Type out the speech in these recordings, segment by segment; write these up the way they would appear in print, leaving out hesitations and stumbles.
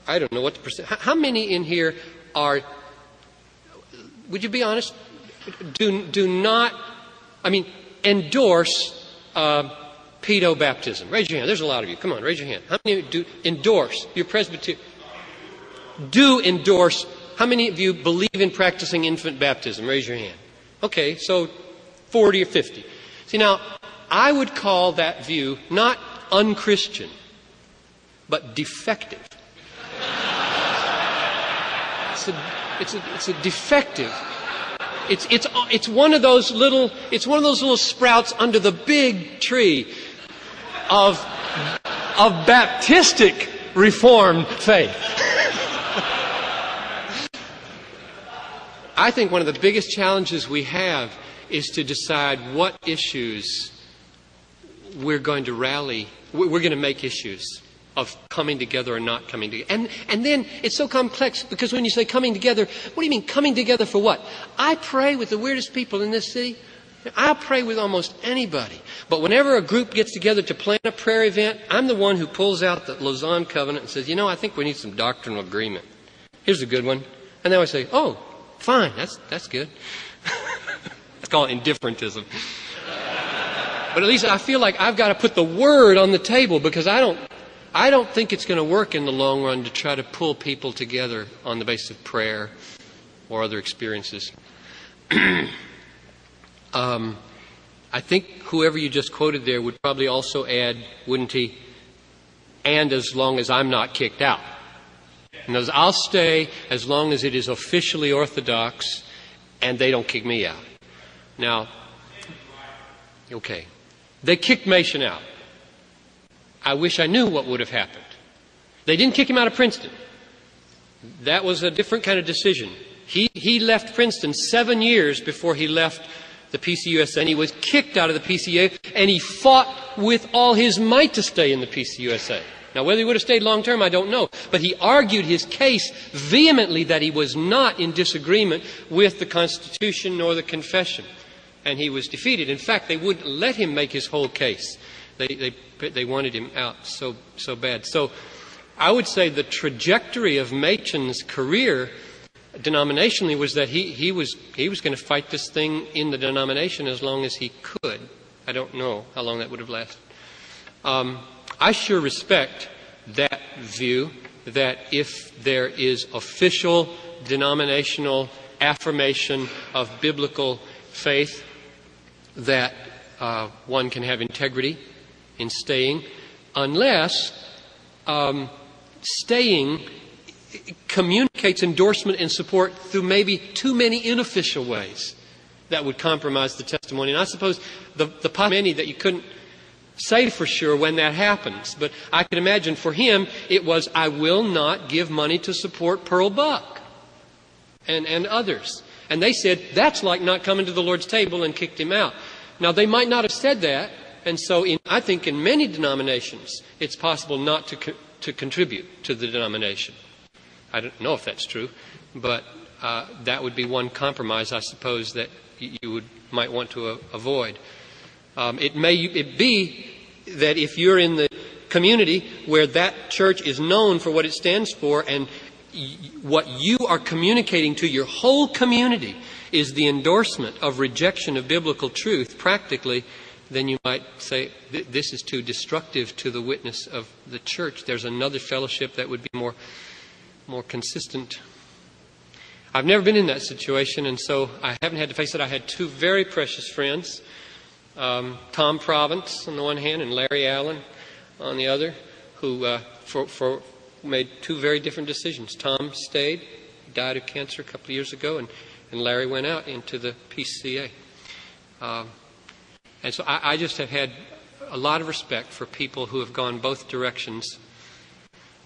I don't know what the percent. How many in here are, would you be honest, do not, endorse pedo baptism? Raise your hand. There's a lot of you. Come on, raise your hand. How many do endorse your Presbyterian? Do endorse. How many of you believe in practicing infant baptism? Raise your hand. Okay, so 40 or 50. See, now, I would call that view not unchristian, but defective. It's a defective. It's one of those little sprouts under the big tree of Baptistic Reformed faith. I think one of the biggest challenges we have is to decide what issues we're going to rally. We're going to make issues of coming together or not coming together. And then it's so complex, because when you say coming together, what do you mean coming together for what? I pray with the weirdest people in this city. I'll pray with almost anybody. But whenever a group gets together to plan a prayer event, I'm the one who pulls out the Lausanne Covenant and says, I think we need some doctrinal agreement. Here's a good one. And then I say, oh, fine, that's good. Let's call it indifferentism. But at least I feel like I've got to put the word on the table, because I don't think it's going to work in the long run to try to pull people together on the basis of prayer or other experiences. I think whoever you just quoted there would probably also add, wouldn't he, and as long as I'm not kicked out. In other words, I'll stay as long as it is officially orthodox and they don't kick me out. Now, okay, they kicked Machen out. I wish I knew what would have happened. They didn't kick him out of Princeton. That was a different kind of decision. He left Princeton 7 years before he left the PCUSA, and he was kicked out of the PCA, and he fought with all his might to stay in the PCUSA. Now, whether he would have stayed long term, I don't know. But he argued his case vehemently that he was not in disagreement with the Constitution nor the Confession. And he was defeated. In fact, they wouldn't let him make his whole case. They wanted him out so bad. So I would say the trajectory of Machen's career denominationally was that he was going to fight this thing in the denomination as long as he could. I don't know how long that would have lasted. I sure respect that view, that if there is official denominational affirmation of biblical faith, that one can have integrity in staying, unless staying communicates endorsement and support through maybe too many unofficial ways that would compromise the testimony. And I suppose the possibility that you couldn't say for sure when that happens, but I can imagine for him it was, I will not give money to support Pearl Buck and others. And they said, that's like not coming to the Lord's table, and kicked him out. Now, they might not have said that, and so I think in many denominations it's possible not to contribute to the denomination. I don't know if that's true, but that would be one compromise, I suppose, that you might want to avoid. It may be that if you're in the community where that church is known for what it stands for, and what you are communicating to your whole community is the endorsement of rejection of biblical truth, practically, then you might say, this is too destructive to the witness of the church. There's another fellowship that would be more consistent. I've never been in that situation, and so I haven't had to face it. I had two very precious friends, Tom Province on the one hand and Larry Allen on the other, who made two very different decisions. Tom stayed. He died of cancer a couple of years ago, and Larry went out into the PCA. And so I just have had a lot of respect for people who have gone both directions.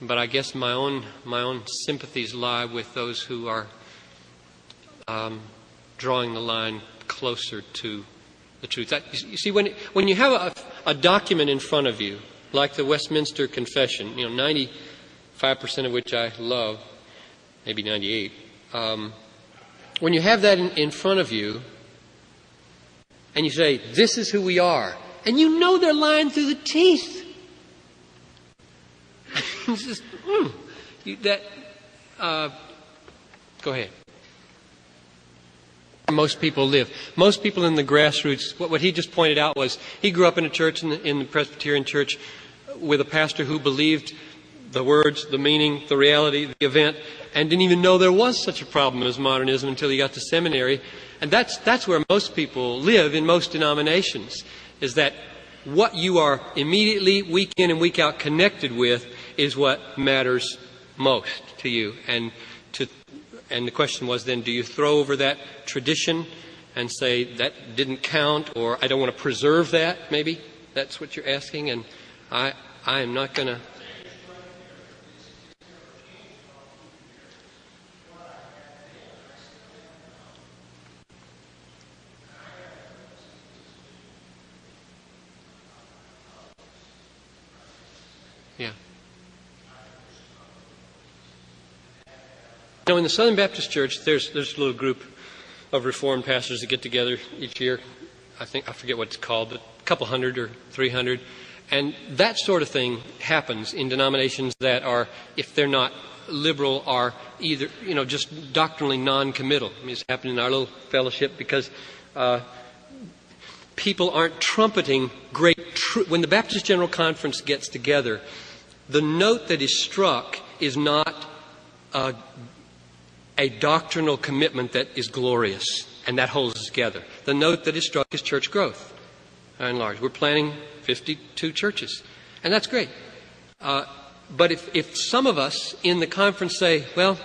But I guess my own sympathies lie with those who are drawing the line closer to the truth. You see, when you have a document in front of you, like the Westminster Confession, 95% of which I love, maybe 98. When you have that in front of you, and you say, this is who we are, and you know they're lying through the teeth. It's just, go ahead. Most people live. Most people in the grassroots, what he just pointed out was he grew up in a church, in the Presbyterian church, with a pastor who believed the words, the meaning, the reality, the event, and didn't even know there was such a problem as modernism until he got to seminary. And that's where most people live in most denominations, is that what you are immediately, week in and week out, connected with is what matters most to you. And the question was then, do you throw over that tradition and say that didn't count, or I don't want to preserve that, maybe? That's what you're asking, and I am not going to... Yeah. You know, in the Southern Baptist Church, there's a little group of Reformed pastors that get together each year. I forget what it's called, but a couple hundred or 300. And that sort of thing happens in denominations that are, if they're not liberal, are either, just doctrinally non-committal. I mean, it's happened in our little fellowship because people aren't trumpeting great truth. When the Baptist General Conference gets together, the note that is struck is not a doctrinal commitment that is glorious, and that holds us together. The note that is struck is church growth, by and large. We're planning 52 churches, and that's great. But if some of us in the conference say, well,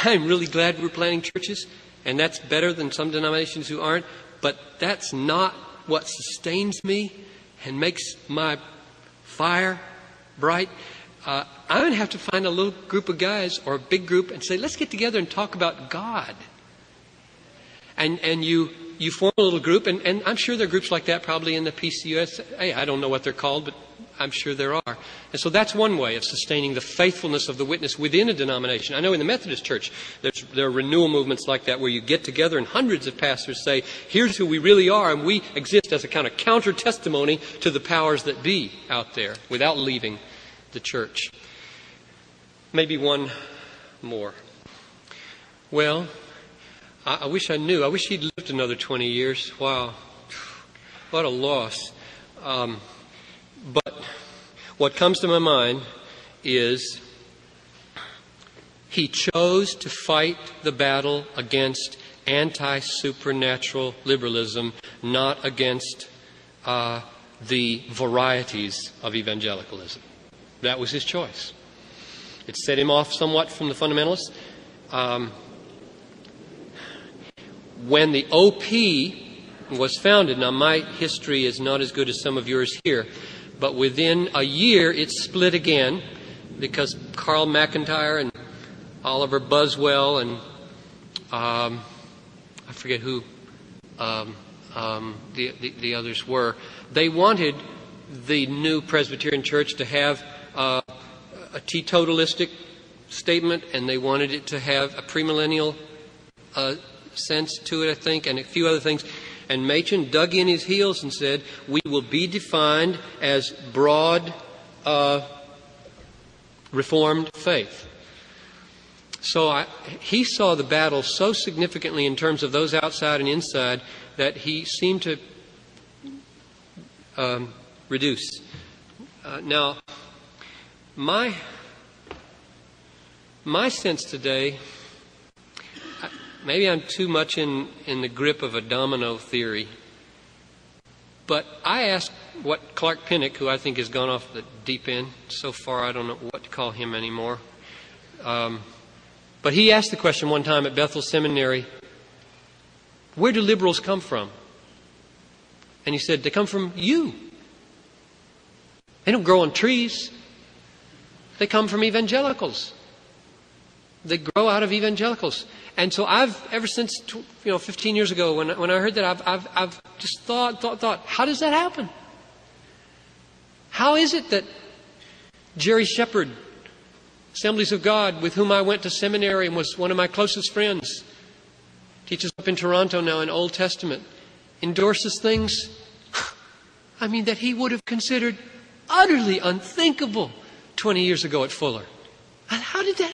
I'm really glad we're planning churches, and that's better than some denominations who aren't, but that's not what sustains me and makes my fire bright, I'm going to have to find a little group of guys or a big group and say, let's get together and talk about God. And you form a little group, and I'm sure there are groups like that probably in the PCUS. I don't know what they're called, but I'm sure there are. And so that's one way of sustaining the faithfulness of the witness within a denomination. I know in the Methodist Church, there are renewal movements like that where you get together and hundreds of pastors say, here's who we really are, and we exist as a kind of counter-testimony to the powers that be out there without leaving the church. Maybe one more. Well, I wish I knew. I wish he'd lived another 20 years. Wow. What a loss. But what comes to my mind is he chose to fight the battle against anti-supernatural liberalism, not against the varieties of evangelicalism. That was his choice. It set him off somewhat from the fundamentalists. When the OP was founded, now my history is not as good as some of yours here, but within a year it split again because Carl McIntyre and Oliver Buswell and I forget who the others were. They wanted the new Presbyterian Church to have a teetotalistic statement, and they wanted it to have a premillennial sense to it, I think, and a few other things. And Machen dug in his heels and said, we will be defined as broad Reformed faith. So he saw the battle so significantly in terms of those outside and inside that he seemed to reduce. Now, my sense today, maybe I'm too much in the grip of a domino theory, but I asked what Clark Pinnock, who I think has gone off the deep end so far, I don't know what to call him anymore, but he asked the question one time at Bethel Seminary, where do liberals come from? And he said, they come from you. They don't grow on trees. They come from evangelicals. They grow out of evangelicals. And so I've, ever since 15 years ago, when I heard that, I've just thought, how does that happen? How is it that Jerry Shepherd, Assemblies of God, with whom I went to seminary and was one of my closest friends, teaches up in Toronto now in Old Testament, endorses things, that he would have considered utterly unthinkable 20 years ago at Fuller. How did that